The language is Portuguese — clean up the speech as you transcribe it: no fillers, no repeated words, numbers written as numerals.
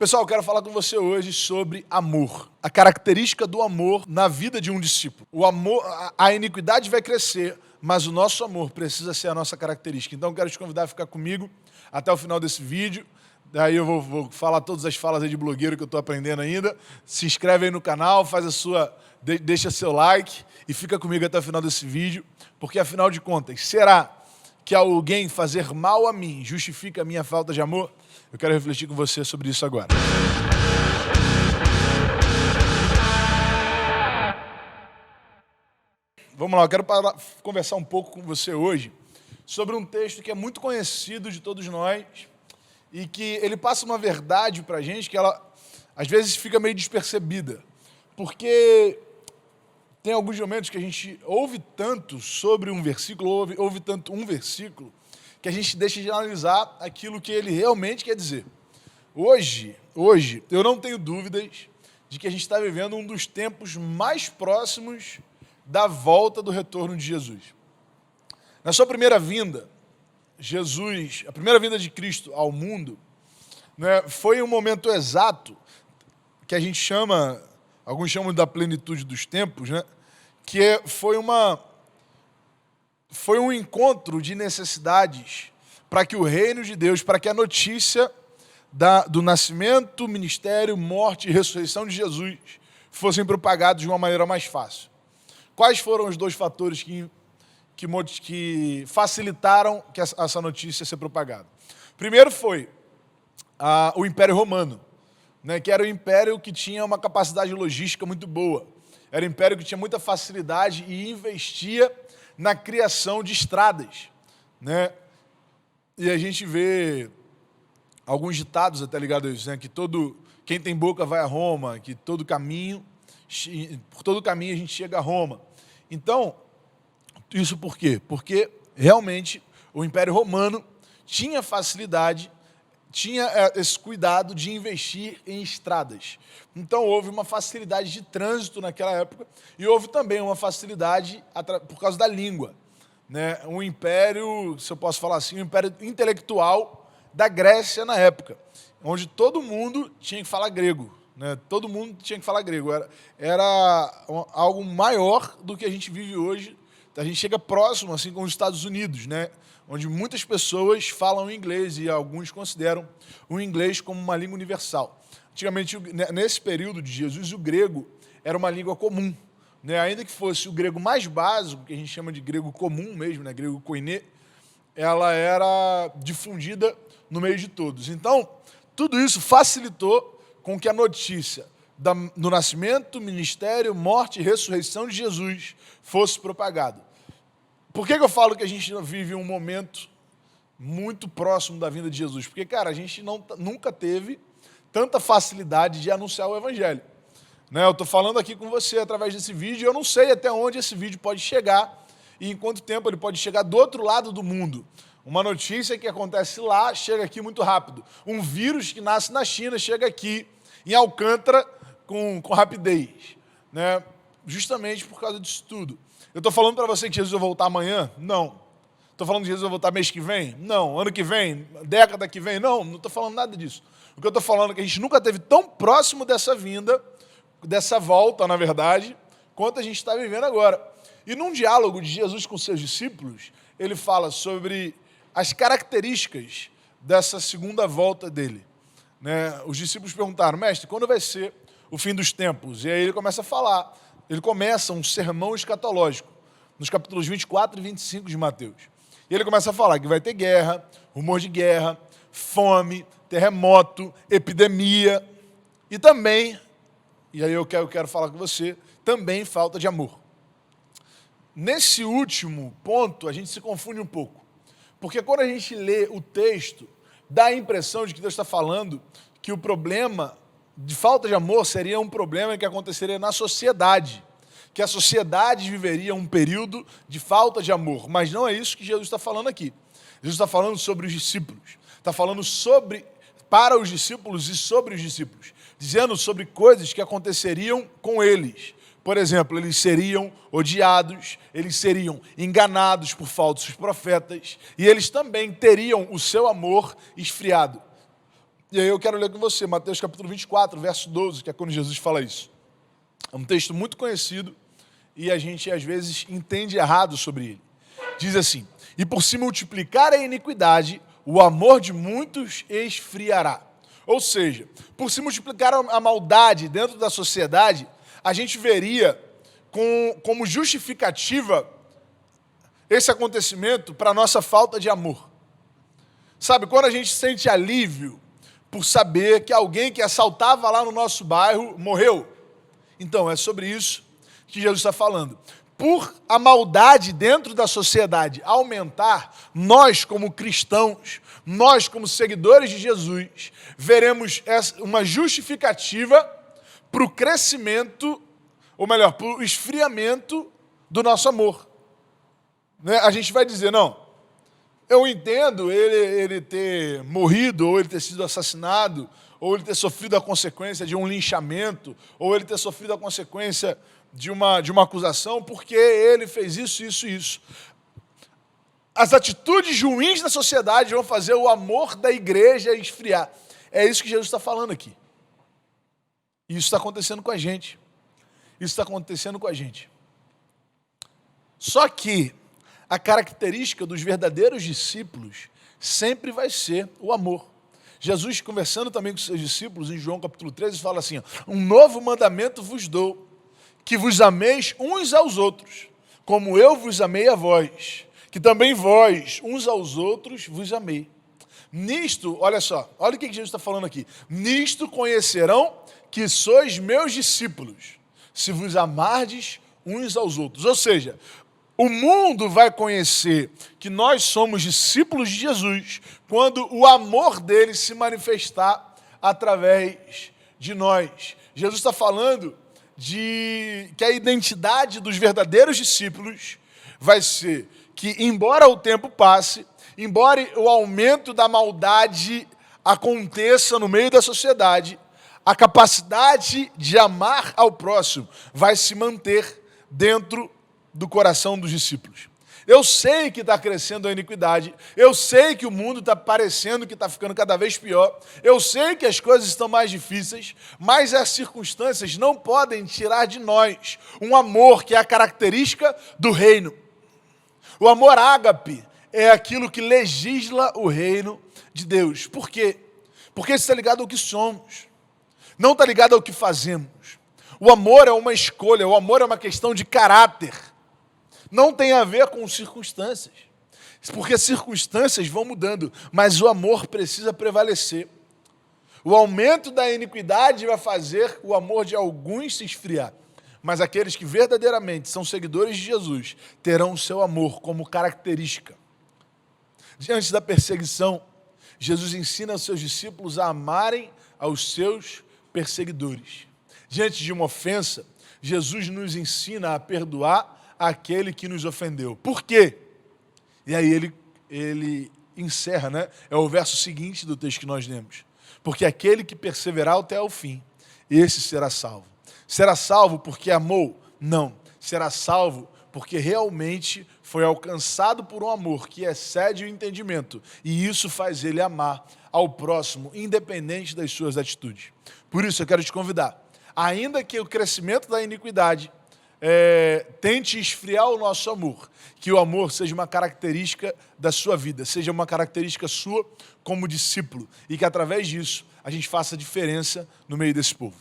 Pessoal, eu quero falar com você hoje sobre amor. A característica do amor na vida de um discípulo. O amor, a iniquidade vai crescer, mas o nosso amor precisa ser a nossa característica. Então eu quero te convidar a ficar comigo até o final desse vídeo. Daí eu vou falar todas as falas aí de blogueiro que eu estou aprendendo ainda. Se inscreve aí no canal, deixa seu like e fica comigo até o final desse vídeo. Porque afinal de contas, será que alguém fazer mal a mim justifica a minha falta de amor? Eu quero refletir com você sobre isso agora. Vamos lá, eu quero conversar um pouco com você hoje sobre um texto que é muito conhecido de todos nós e que ele passa uma verdade para a gente que ela, às vezes, fica meio despercebida. Porque tem alguns momentos que a gente ouve tanto sobre um versículo, ouve tanto um versículo, que a gente deixa de analisar aquilo que ele realmente quer dizer. Hoje, eu não tenho dúvidas de que a gente está vivendo um dos tempos mais próximos da volta do retorno de Jesus. Na sua primeira vinda, a primeira vinda de Cristo ao mundo, né, foi um momento exato que a gente chama, alguns chamam da plenitude dos tempos, né, que foi um encontro de necessidades para que o reino de Deus, para que a notícia do nascimento, ministério, morte e ressurreição de Jesus fossem propagados de uma maneira mais fácil. Quais foram os dois fatores que facilitaram que essa notícia ser propagada? Primeiro foi o Império Romano, né, que era um império que tinha uma capacidade logística muito boa. Era um império que tinha muita facilidade e investia na criação de estradas, né? E a gente vê alguns ditados até ligados a isso, né? Que quem tem boca vai a Roma, que por todo caminho a gente chega a Roma. Então, isso por quê? Porque realmente o Império Romano tinha facilidade, tinha esse cuidado de investir em estradas. Então houve uma facilidade de trânsito naquela época e houve também uma facilidade por causa da língua, né? Um império, se eu posso falar assim, um império intelectual da Grécia na época, onde todo mundo tinha que falar grego, né? Todo mundo tinha que falar grego. Era algo maior do que a gente vive hoje. A gente chega próximo, assim, com os Estados Unidos, né? Onde muitas pessoas falam inglês e alguns consideram o inglês como uma língua universal. Antigamente, nesse período de Jesus, o grego era uma língua comum, né? Ainda que fosse o grego mais básico, que a gente chama de grego comum mesmo, né? Grego koiné, ela era difundida no meio de todos. Então, tudo isso facilitou com que a notícia do nascimento, ministério, morte e ressurreição de Jesus fosse propagada. Por que eu falo que a gente vive um momento muito próximo da vinda de Jesus? Porque, cara, a gente nunca teve tanta facilidade de anunciar o Evangelho, né? Eu estou falando aqui com você através desse vídeo, eu não sei até onde esse vídeo pode chegar e em quanto tempo ele pode chegar do outro lado do mundo. Uma notícia que acontece lá chega aqui muito rápido. Um vírus que nasce na China chega aqui em Alcântara com rapidez, né? Justamente por causa disso tudo. Eu estou falando para você que Jesus vai voltar amanhã? Não. Estou falando que Jesus vai voltar mês que vem? Não. Ano que vem? Década que vem? Não estou falando nada disso. O que eu estou falando é que a gente nunca esteve tão próximo dessa vinda, dessa volta, na verdade, quanto a gente está vivendo agora. E num diálogo de Jesus com seus discípulos, ele fala sobre as características dessa segunda volta dele, né? Os discípulos perguntaram: mestre, quando vai ser o fim dos tempos? E aí ele começa a falar. Ele começa um sermão escatológico, nos capítulos 24 e 25 de Mateus. E ele começa a falar que vai ter guerra, rumor de guerra, fome, terremoto, epidemia e também, e aí eu quero falar com você, também falta de amor. Nesse último ponto, a gente se confunde um pouco. Porque quando a gente lê o texto, dá a impressão de que Deus está falando que o problema de falta de amor seria um problema que aconteceria na sociedade, que a sociedade viveria um período de falta de amor, mas não é isso que Jesus está falando aqui. Jesus está falando sobre os discípulos, está falando para os discípulos e sobre os discípulos, dizendo sobre coisas que aconteceriam com eles. Por exemplo, eles seriam odiados, eles seriam enganados por falsos profetas e eles também teriam o seu amor esfriado. E aí eu quero ler com você, Mateus capítulo 24, verso 12, que é quando Jesus fala isso. É um texto muito conhecido e a gente às vezes entende errado sobre ele. Diz assim: e por se multiplicar a iniquidade, o amor de muitos esfriará. Ou seja, por se multiplicar a maldade dentro da sociedade, a gente veria como justificativa esse acontecimento para a nossa falta de amor. Sabe, quando a gente sente alívio por saber que alguém que assaltava lá no nosso bairro morreu. Então, é sobre isso que Jesus está falando. Por a maldade dentro da sociedade aumentar, nós como cristãos, nós como seguidores de Jesus, veremos uma justificativa para o crescimento, ou melhor, para o esfriamento do nosso amor. Né? A gente vai dizer, não, eu entendo ele ter morrido, ou ele ter sido assassinado, ou ele ter sofrido a consequência de um linchamento, ou ele ter sofrido a consequência de uma acusação, porque ele fez isso, isso e isso. As atitudes ruins da sociedade vão fazer o amor da igreja esfriar. É isso que Jesus está falando aqui. E isso está acontecendo com a gente. Isso está acontecendo com a gente. Só que a característica dos verdadeiros discípulos sempre vai ser o amor. Jesus, conversando também com seus discípulos, em João capítulo 13, fala assim: ó, um novo mandamento vos dou, que vos ameis uns aos outros, como eu vos amei a vós, que também vós, uns aos outros, vos amei. Nisto, olha só, olha o que Jesus está falando aqui. Nisto conhecerão que sois meus discípulos, se vos amardes uns aos outros. Ou seja, o mundo vai conhecer que nós somos discípulos de Jesus quando o amor dele se manifestar através de nós. Jesus está falando que a identidade dos verdadeiros discípulos vai ser que, embora o tempo passe, embora o aumento da maldade aconteça no meio da sociedade, a capacidade de amar ao próximo vai se manter dentro do coração dos discípulos. Eu sei que está crescendo a iniquidade, eu sei que o mundo está parecendo que está ficando cada vez pior, eu sei que as coisas estão mais difíceis, mas as circunstâncias não podem tirar de nós um amor que é a característica do reino. O amor ágape é aquilo que legisla o reino de Deus. Por quê? Porque isso está ligado ao que somos, não está ligado ao que fazemos. O amor é uma escolha, o amor é uma questão de caráter. Não tem a ver com circunstâncias, porque circunstâncias vão mudando, mas o amor precisa prevalecer. O aumento da iniquidade vai fazer o amor de alguns se esfriar, mas aqueles que verdadeiramente são seguidores de Jesus terão o seu amor como característica. Diante da perseguição, Jesus ensina aos seus discípulos a amarem aos seus perseguidores. Diante de uma ofensa, Jesus nos ensina a perdoar aquele que nos ofendeu. Por quê? E aí ele encerra, né? É o verso seguinte do texto que nós lemos. Porque aquele que perseverar até o fim, esse será salvo. Será salvo porque amou? Não. Será salvo porque realmente foi alcançado por um amor que excede o entendimento. E isso faz ele amar ao próximo, independente das suas atitudes. Por isso eu quero te convidar, ainda que o crescimento da iniquidade tente esfriar o nosso amor, que o amor seja uma característica da sua vida, seja uma característica sua como discípulo, e que através disso a gente faça diferença no meio desse povo.